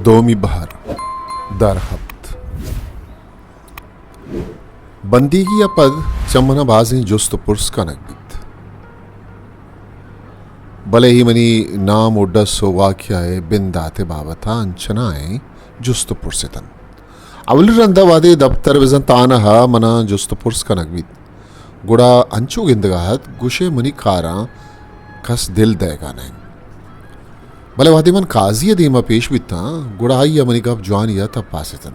दोमी बहर दर हफ्त बंदीगी या पद चमना बाजी जुस्त पुर्स का नकबित भले ही मनी नाम उड्डस वाक्याए बिंदाते बाबता अंचनाए जुस्त पुर्सितन अवल रंदवादे दफ्तर विजन तानहा मना जुस्त पुर्स का नकबित गुड़ा अंचु गिंदगाहत गुशे मनी कारा कस दिल देगा नहीं भले वादे मन काजी दीमा पेश बिता गुड़ा आइया मनी गप जवानिया तब पासितन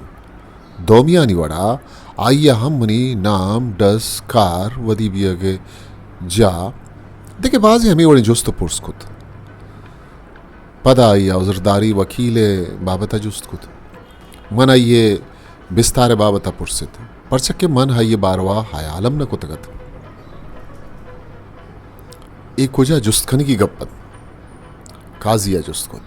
दोमिया निवड़ा आइया हम मनी नाम डस कार वदी बियगे जा देखे बाजी हमें वड़ी जुस्त पुर्स कुत पदा आइया उजरदारी वकीले बाबता जुस्त कुत मन आइये बिस्तारे बाबता पुर्सित परचक के मन हाइये बारवा हयालम न कुतगत एक कुजा जुस्तखनी की गप्पत काजिया जुस्तकुत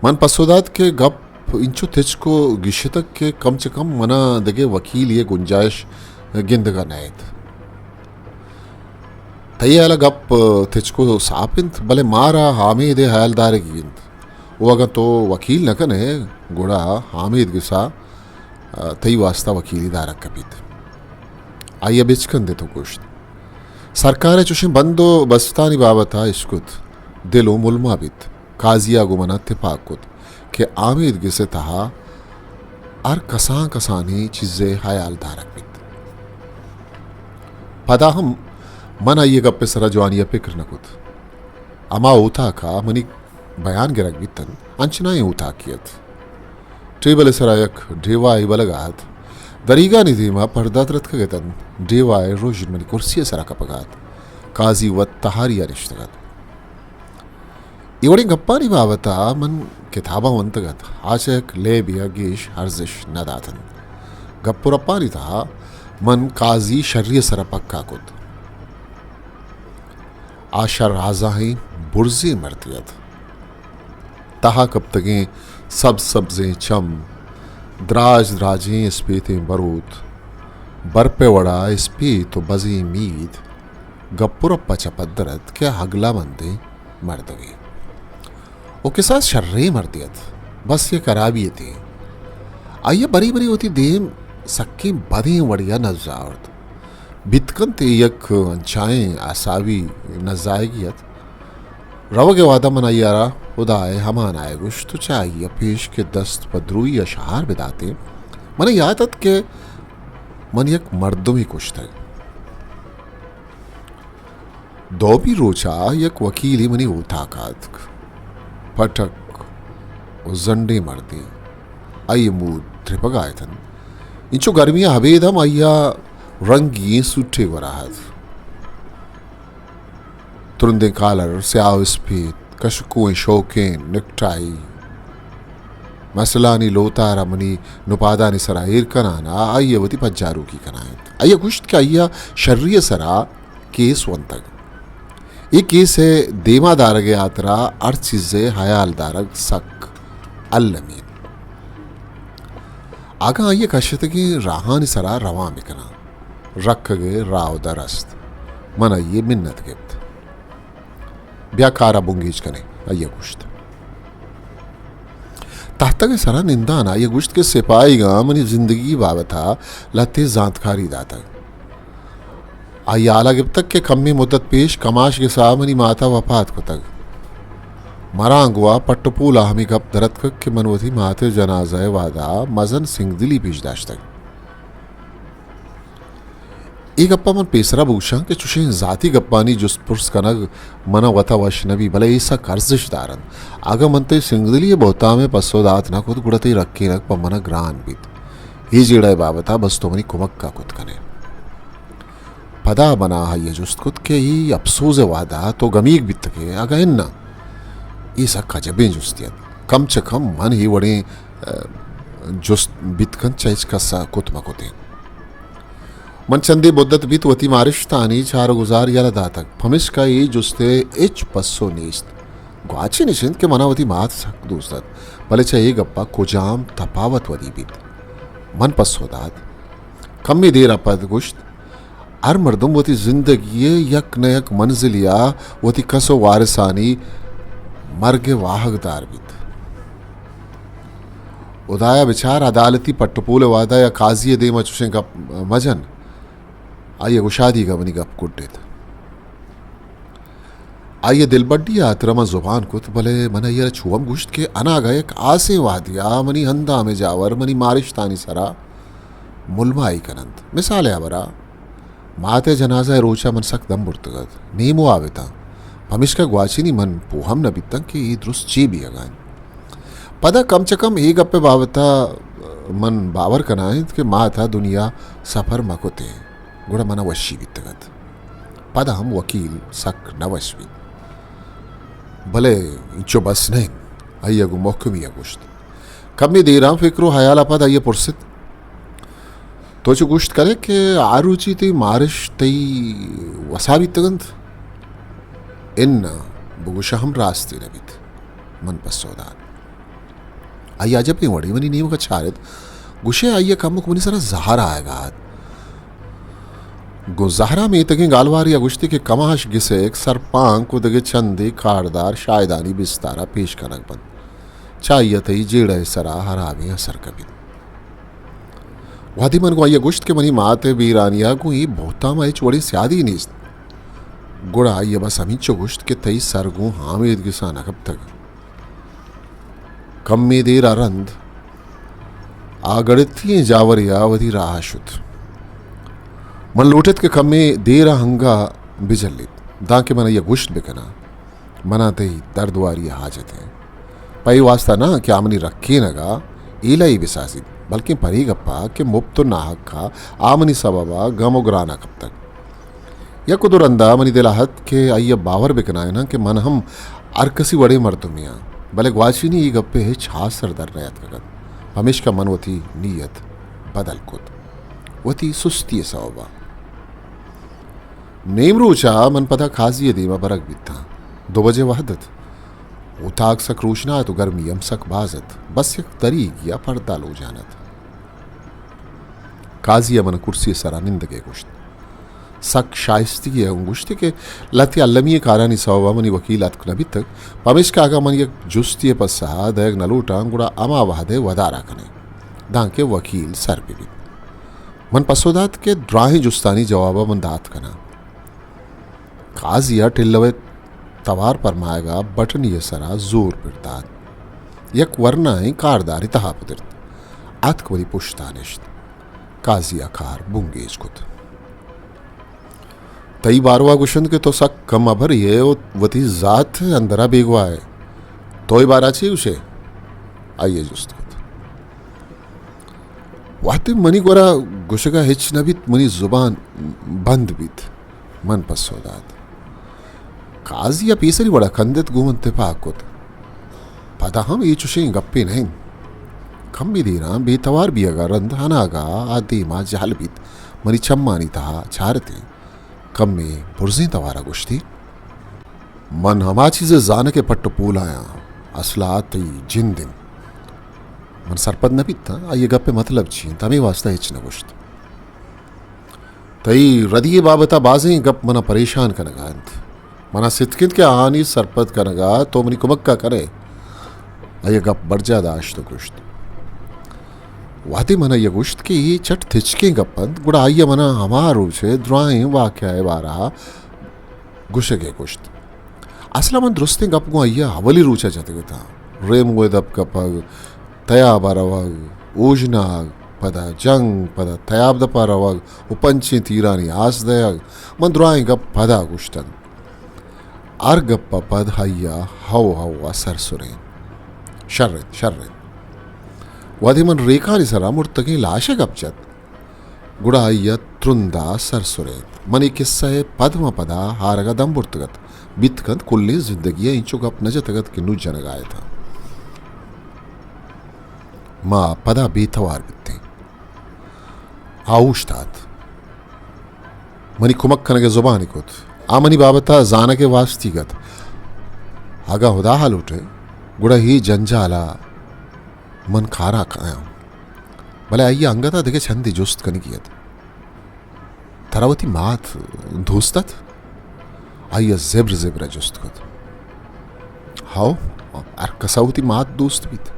मन पसोदात के गप इंचु तिच को गिशतक के कम से कम मना दगे वकील ये गुंजाइश गिंदगा नैत तैयाला गप तिच को सापिंत भले मारा हामिद हयालदार की गिंद वो अगर तो वकील न कने गुड़ा हामिद गिसा तई वास्ता वकीली दारक कपित आइया बिचकन दे तो कुछ सरकार चुशी बंदो बस्तानी बाबता इश्कुत दिलो मुलमाबित काजिया गुमना तिपाकुत के आमिद गिसे तहा आर कसा कसानी चीजें हयाल दारक बित पदा हम मन आइए गप्पे सरा जवानिया पिक्र नकुत अमा उता का मनी बयान गिरक बितन अंचना उता कियत टेबल सरायक ढेवाई बलगात दरीगा निधीमा पर्दात का गतन ढेवाई रोज मनी कुर्सी सरा कपगात काजी व तहारिया रिश्तगत इवड़ी गप्पानी बाबता मन किताबा वंतगत आचक ले बिया गेश हर्जिश नदातन गप्पुरप्पानी था मन काजी शर्य सरा पक्का कुत आशा राजा ही बुर्जी मरतियत तहा कब तगे सब सब्जें चम द्राज द्राजें स्पीते बरूत बरपे वड़ा स्पी तो बजी मीद गप्पुरप्पा चपदरत क्या हगला बंदे मर्दगी ओके साथ शर्रे मर्दियत बस ये कराबिये थी आइए बरी बरी होती देम सक्की बदी वड़िया नजावत बितकन ते यक अंचाएं आसावी नजायगियत रव के वादा मनाइयारा उदाए हमान आए गुश तो चाहिए पेश के दस्त पदरुई अशहार बिदाते मन यादत के मन यक मर्दों ही कुछ थे दो भी रोचा यक वकीली मनी उठाकात पटक जंडे मरदी आई मूद त्रिपगायतन इंचो गर्मियां हवेदम आइया रंगी सुठे वराहत तुरंदे कालर स्याव स्पीत कशकुएं शौकें निकटाई मसलानी लोतारा मनी नुपादानी सरा ईर कनाना आइया वती पज्जारू की कनायत आइया गुश्त का आइया शर्रिय सरा केस वंतक एक केस है देमा दारग यात्रा अर्थ चीजें हयाल दारग सक अल्लमीन आगा आइए कशत की राहानी सरा रवा मिकना रख गए राव दरस्त मन आइए मिन्नत गिफ्त ब्याकारा बुंगीज कने आइए गुश्त ताहता के सरा निंदाना आइए गुश्त के सिपाही गा मनी जिंदगी बाबता लते जांतकारी दाता आई आला गिब तक के कम्मी मुद्दत पेश कमाश के सामनी माता वफात को तक मरांगुआ पट्टपूला हमी गप दरत के मनवथी माते जनाजा वादा मजन सिंह दिली बीजदाश तक एक गप्पा मन पेसरा भूषा के चुशे जाती गप्पानी जुस पुर्स कनग मना वता वशनबी भले ऐसा कर्जिश दारन आगा मनते सिंगदिली बहुता में पसोदात ना खुद गुड़ते रखे नक पमना ग्रान बीत ही जेड़ा बाबता बस तो मनी कुमक का खुद कने पदा बना ये जुस्त खुद के ही अफसोस वादा तो गमीक बित के आगा इन्ना ऐसा खजबे जुस्तियत कम से कम मन ही वड़े जुस्त बितकन चैच का सा कुत मकुते मन चंदे मुद्दत बीत वती मारिश्तानी चार गुजार याला दातक फमिश का ये जुस्ते इच पस्सो नीस्त ग्वाची निशिंद के मनावती मात सक दूसरत भले चाहिए गप्पा कुजाम तपावत वदी बीत मन पस्सो दात कम्मी देर अपद गुश्त हर मर्दम वती जिंदगी यक न यक मंजिलिया वती कसो वारिसानी मर्गे वाहकदार बीत उदाया बिचार अदालती पट्टपूल वादा या काजी दे मचुशे गप मजन आइए गुशादी गवनी गप कुट्टेत आइए दिल बड्डी आतरमा जुबान कुत भले मन ये छुअम गुश्त के अना गए आसे वादिया मनी हंदा में जावर मनी मारिशतानी सरा मुलमा कनंत मिसाल आवरा माते जनाजा रोचा मन सक दम बुर्तगत नीमो आवेता हमिश्का ग्वाचिनी मन पोहम न बितंग कि ई दुरुस्त ची भी अगान पदा कम च कम एक गप्पे बावता मन बावर कनायत कि मा था दुनिया सफर मकोते गुड़ा मना वशी बितगत पदा हम वकील सक नवश्वी भले इचो बस नहीं अय्या गु मोहकमी गुश्त कमी देरा फिक्रो हयाला पद अय्या पुरसित तो जो गुश्त करे कि आरुचि ती मारिश तई वसा बितगंत इन बुगुशा हम रास्ते नबित मन पसोदान अय्या जब नहीं वड़ी मनी नीम का चारित गुशे अय्या कमुक मनी सरा जहरा आएगा गो जहरा में तगे गालवार या गुश्ती के कमाश गिसे एक सरपांग को दगे चंदी कारदार शायदानी बिस्तारा पेश कनक बंद चाहिए तई जेड़ा सरा हरामी असर कबित वादी मन को अय्या गुश्त के मनी माते बीरानिया को ही बहुता में चोड़ी स्यादी नीस्त गुड़ा ये बस अमीचो गुश्त के तई सरगू हामिद गिसाना कब तक कम में देर आरंद आगड़ती जावरिया वधी राशुत मन लोटत के कम में देर हंगा बिजलित दाके मन ये गुश्त बिकना मना तई दर्दवारी हाजत है पई वास्ता ना क्या मनी रखे नगा ईला ही बिसासित बल्कि परी गप्पा के मुफ्त नाहक खा आमनी सबबा गमोगराना कब तक या कुदुरंदा मनी दिलाहत के अय्या बावर बिकना है ना कि मन हम अरकसी वड़े मरतुमिया भले ग्वाचिनी ये गप्पे है छा सरदर नयत कगत हमेश का मन वती नीयत बदल कुत वती सुस्ती सवबा नेमरूचा मन पता खाजी दीमा बरक बिता 2 बजे वहदत उताक सक रोशना तो गर्मी हम सक बाजत बस एक तरीक या पर्दा लो जानत काजी मन कुर्सी सरा निंद के कुश्त सक शाइस्ती है गुश्ती के लती अल्लमी कारानी सवा मनी वकीलात नबी तक पमेश का आगा मन एक जुस्ती पसा दयग नलूटा गुड़ा अमा वहदे वदारा कने दांके वकील सर बिबी मन पसोदात के ड्राही जुस्तानी जवाबा मन दात कना काजिया टिल्लवे तवार पर माएगा बटन ये सरा जोर पिरतात यक वरना ही कारदारी तहा पुदिरत आत वरी पुश्तानिश्त काजिया कार बुंगेज कुत तई बारवा गुशन के तो सक कम अभर ये वती जात अंदरा बेगवा है तोय बारा ची उसे आइए जुस्त कुत वाते मनी गोरा गुशगा हिच नबित मनी जुबान बंद बीत मन पसोदात काजिया पीसरी बड़ा खंदित गुमंते पाकुत पता हम ये चुशे गप्पे नहीं कम भी देना बेतवार भी अगर रंधानागा आदि माँ जहल बीत मरी चम्मानी था छारते कम में पुरजी तवारा गुश्ती मन हमा चीज़ें जान के पट्ट पूल आया असला तई जिन दिन मन सरपद न बीता आइए गप्पे मतलब छी तमें वास्ता हिच न गुश्त तई रदिये बाबता बाजें गप मना परेशान कनगा अंत मना सितकित के आहानी सरपद कनगा तो मनी कुमक्का करे आइए गप बर्जा दाश तो गुश्त वाती मना ये गुश्त की चट थिचके गप्पंत गुड़ा आइया मना हमारू से द्राएं वाक्या बारा गुशगे गुश्त असला मन दुरुस्ते गप गो आइया हवली रूचा जाते था रेम हुए दप कपग तया बारवग ऊजनाग पदा जंग पदा तयाब दपा रवग उपंची तीरानी आस दयग मन द्राएं गप पदा गुश्तन आर गप्पा पद हय्या हव सरसुरेन शर्रत शर्रत वादी मन रेखा निसरा मुर्तगी लाशे गपचत गुड़ा अय्या त्रुंदा सरसुरे मनी किस्सा है पद्म पदा हारगा दम बुर्तगत बितकंत कुल्ली जिंदगी इंचो गप नजतगत कि नु जनगाए था माँ पदा बेतवार बित्ते आऊश्तात मनी कुमक खनगे जुबानी कुत आमनी बाबता जाना के वास्तीगत आगा हुदा हाल उठे गुड़ा ही जंजाला मन खारा खाया भले आइया अंगता देखे छंदी जुस्त कनी कियत तरावती मात धूस्तत आइया जिब्र जिब्र जुस्त कत हाओ अर कसावती मात दोस्त बीत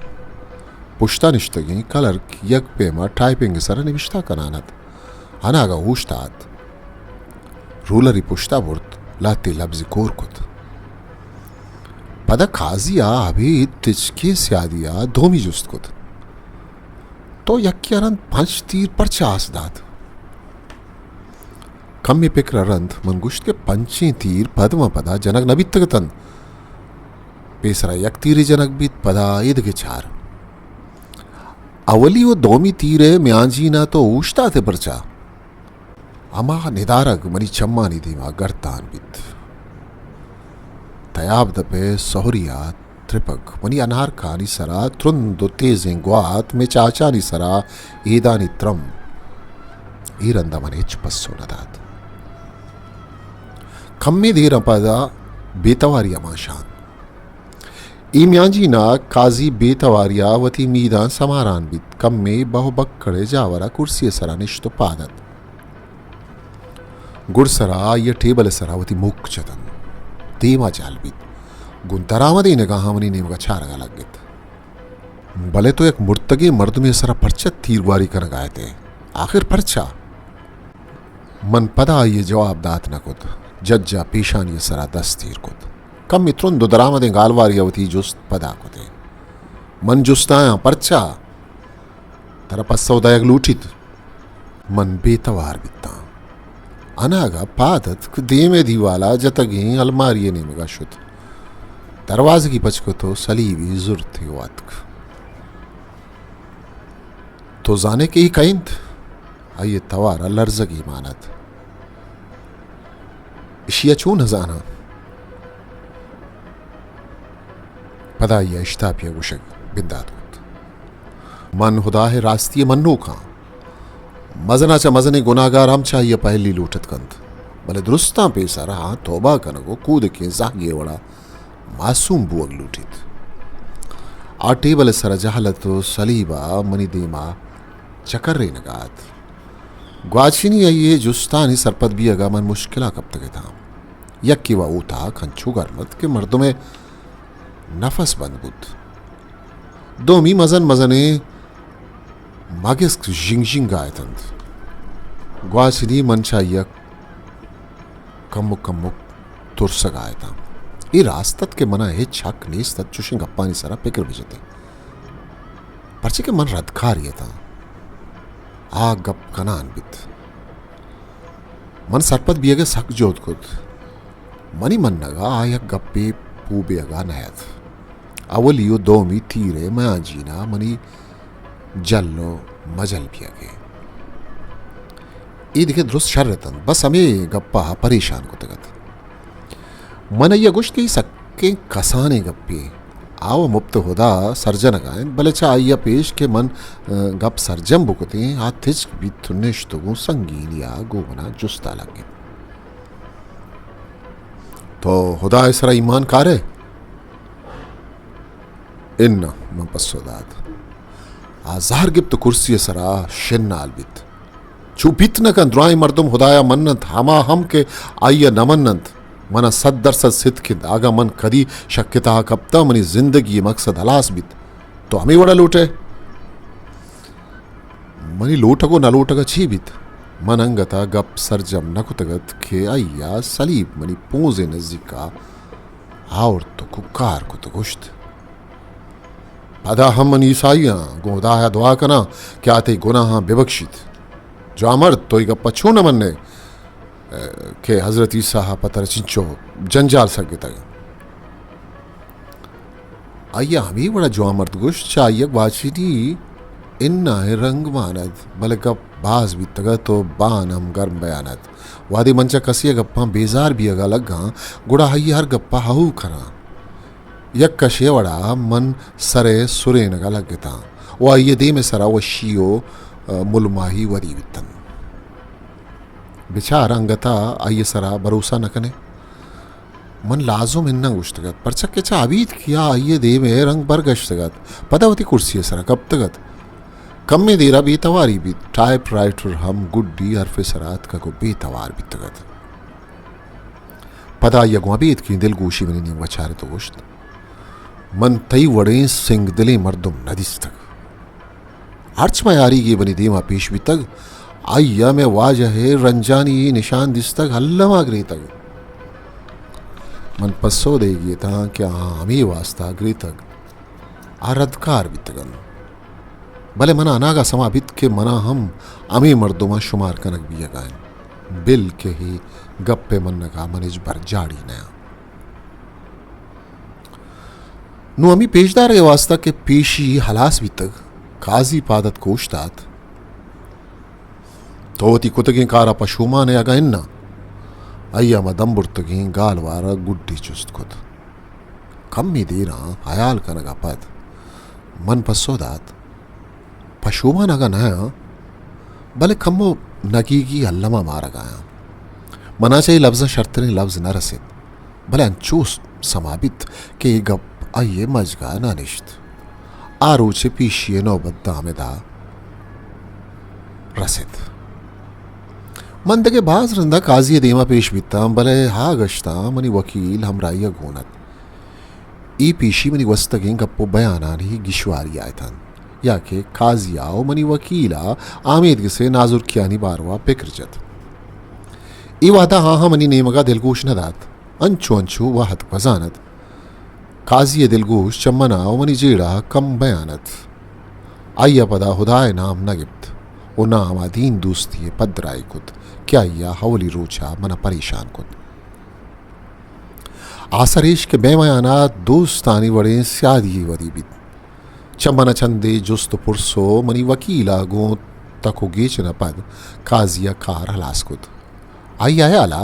पुश्ता निश्तगी क्लर्क यक पेमा टाइपिंग सर निविश्ता कनानत अनागा ऊश्तात रूलरी पुश्ता बुर्त लाती लब्ज कोरकुत पदा खाजिया अभी तिचके स्यादिया धोमी जुस्तकुत तो यक्यारंत पंच तीर पर चास दात कम्मी पिक्ररंत मंगुश्त के पंची तीर पदमा पदा जनक नबी तगतन पेसरा यक तीरी जनक बीत पदा ईद के चार अवली वो दोमी तीरे म्यांजी ना तो ऊश्ता थे परचा अमा निदारग मनी चम्मा निधीमा गर्तान बीत तयाब दपे सोहरिया त्रिपक मनी अनार खानी सरा त्रुंदो तेजें ग्वात में चाचा नि सरा ईदा नित्रम ईरंदा मने चपस्सो नदात खम्मी धीर पदा बेतवारी अमाशान ईम्यांजी ना काजी बेतवारिया वती मीदा समारान बीत कम्मे बहु बक्कड़े जावरा कुर्सी सरा निश्तो पादत गुड़सरा ये टेबल सरावती मुक चतन तेमा जालबीत गुंतरामदी निगाहामनी नेमका छारगा लागेत भले तो एक मुर्तगी मर्द में सरा पर्चा तीरवारी कर गाए थे आखिर पर्चा मन पदा ये जवाब दात न कुत जज्जा पेशान ये सरा दस तीर कुत कम मित्रुन दुदरामदे गालवारी अवती जुस्त पदा कुते मन जुस्ताया पर्चा तरपा सौदायक लूटित मन बेतवार बिता अनागा पादत देमे दीवाला जतगी अलमारिये नेमगा शुत दरवाजे की पचको तो सलीबी जुर्त वातक तो जाने के ही कैंत आइए तवारा लर्जगी मानत इशिया चून हजाना पदाइया इश्तापिया गुशक बिंदात मन खुदा है रास्ती मन्नू का मजनाचा मजने गुनागार हम चाहिए पहली लूटत कंत भले दुरुस्ता पेसा रहा तोबा कनको कूद के जागे वड़ा मासूम बुअग लूटित आ टेबल सर जहलत सलीबा मनी देमा चकर्रे नगात ग्वाचिनी आइए जुस्तानी सरपत भी अगा मन मुश्किला कब तक था यक्की वा ऊता खंचू गर्मत के मर्दों में नफस बंद बुद्ध दो मी मजन मजने मागिस जिंग गायतंत ग्वासिनी मनचा यक कम्मुक तुरस गायता ये रास्तत के मना है छक नेस तत चुशिंग अप्पानी सरा पिकर बिजते परचे के मन रदखार ये था आ गप कनान बित मन सटपत बियगे सक जोत कुत मनी मन नगा आया गप्पे पूबे अगा नयत अवलियो दोमी तीरे मैं जीना मनी जल्लो मजल भी आगे ये दिखे दुरुस्त शर्रतन बस हमें गप्पा परेशान को तगत मन ये गुश्त की सक्के कसाने गप्पे आओ मुफ्त होदा सर्जन गायन भले चा आइया पेश के मन गप सर्जम बुकते आतिज भी तुनिश तो संगीन या गोबना जुस्ता लगे तो खुदा इसरा ईमान कारे इन्ना मन पसोदात आजार गिप्त कुर्सी सरा शिन्ना अलबित चुपित न कन द्राई मर्दुम खुदाया मन्नत हमा हम के आइया नमन्नत मना सद्दर सद सिद्ध खिद आगा मन कदी शक्यता कप्ता मनी जिंदगी मकसद हलास बित तो हमें वड़ा लूटे मनी लूटको न लूटगा छीबित मन अंगता गप सरजम नकुतगत के आइया सलीब मनी पूजे नजदीका और तो कुकार को तो गुश्त पदा हम मन ईसाइयां गोदाया दुआ कना क्या ते गुनाह बेबख्शित जो अमर तो एक पछू न मनने के हजरत ईसा पतर चिंचो जंजाल सके तक आइया हमी बड़ा जो अमर्द गुश चाहिए वाचिनी इन्ना है रंग मानद भले गप बाज भी तगा तो बान हम गर्म बयानत वादे मंचा कसिया गप्पा बेजार भी अगा लगा गुड़ा हई हर गप्पा हाउ खरा यक कशेवड़ा मन सरे सुरे नगा लगता वो आइए दे में सरा वो शियो मुलमाही वरी वितन बेचार अंगता आइए सरा भरोसा न कने मन लाजो इन्ना गुश्तगत परचक के चा अबीत किया आइए दे में रंग बर गश्तगत पदावती कुर्सी सरा कब तगत कम में देरा बेतवारी भी टाइप राइटर हम गुड्डी हरफे सरात का को बेतवार भी तगत पदा यगवा बेत की दिल गोशी में नहीं वचारे तो गुश्त मन तई वड़े सिंग दिले मर्दुम नदिस तक अर्च मयारी गे बनी दीमा पेश भी तक आइया में वाजह रंजानी निशान दिस तक हल्ला मागरी तक मन पस्सो देगी था क्या हमी वास्ता अग्री तक आरदकार भी तगन भले मना अनागा समा बित के मना हम अमी मर्दुमा शुमार कनक भी यगान बिल के ही गप्पे मन का मनिज भर जाड़ी नया नु अमी पेशदार के वास्ता के पेशी हलास भी तक काजी पादत कोशतात तोती कुतगी कारा पशुमा ने अगा इन्ना अय्या मदंबुर्तगी गालवारा गुड्डी चुस्त खुद कम्मी दीना हयाल कनगा पद मन पसोदात पशुमा नगा नया भले कम्मो नगीगी अल्लमा मारा गाया मना चाहिए लफ्ज़ शर्तने लफ्ज़ न रसिद भले अंचूस समाबित के गप आइए मजगा नानिश्त आरोचे पीशिए नौबत दामेदा रसिद मंद के बाज रंदा काजी देमा पेश बीता भले हा गश्ता मनी वकील हमराइया गोनत ई पीशी मनी वस्तगे गप्पो बयानानी गिशवारी आयतन या के काजी आओ मनी वकीला आमेद से नाजुर कियानी बारवा पिक्रजत ई वादा हा मनी नेमगा दिलगोश नदात अंचु अंचु वाहत वजानत काजी दिलगोश चम्मना मनी जेड़ा कम बयानत आइया पदा हुदाय नाम नगिब्त ओ नाम आदीन दोस्ती पदराय कुत क्या या हवली रोचा मना परेशान कुत आसरेश के बेमयाना दोस्तानी वड़े स्यादी वरी बित चमन चंदे जुस्त पुरसो मनी वकीला गो तको गेच न पद काजिया कार हलास कुत आई आयाला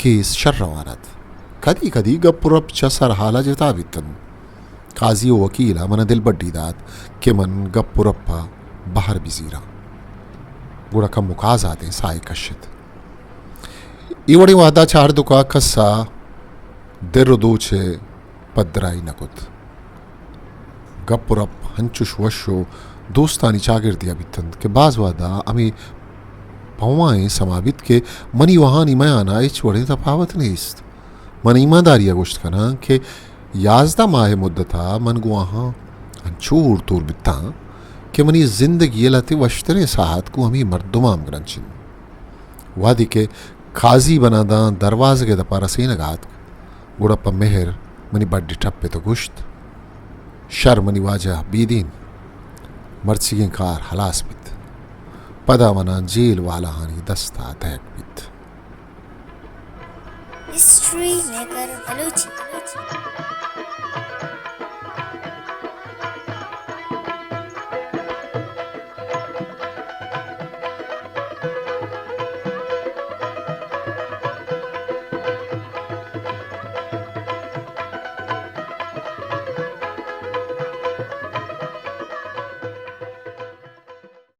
केस शर्रवानत कदी कदी गपुरप चसर हाला जता बितन काजी वकीला मन दिल बड्डी दात के मन गपुरप्पा बाहर बिजीरा गुड़ा का मुकाज आते साय कशित इवड़ी वादा चार दुका कस्सा देर दूचे पदराई नकुत गपुरप हंचुश वशो दोस्तानी चागिर दिया बितन के बाज वादा अमी पवाएं समाबित के मनी वहानी मयाना इच वड़े तफावत नहीं मन ईमानदारी गोश्त कना के याजदा माह मुद्दता मन गुआहा हंचूर तूर बिता के मनी जिंदगी लते वश्तरे साहत को हमी मर्दुमाम ग्रंचिन वादी के खाजी बनादा दरवाजे के दपा रसीन गात गुड़प्पा मेहर मनी बड्डी ठप्पे तो गुश्त शर मनी वाजा बीदीन मर्चिगे कार हलास बित पदा मना जेल वाला हानी दस्ता तहक बित हिस्ट्री मेकर बलूची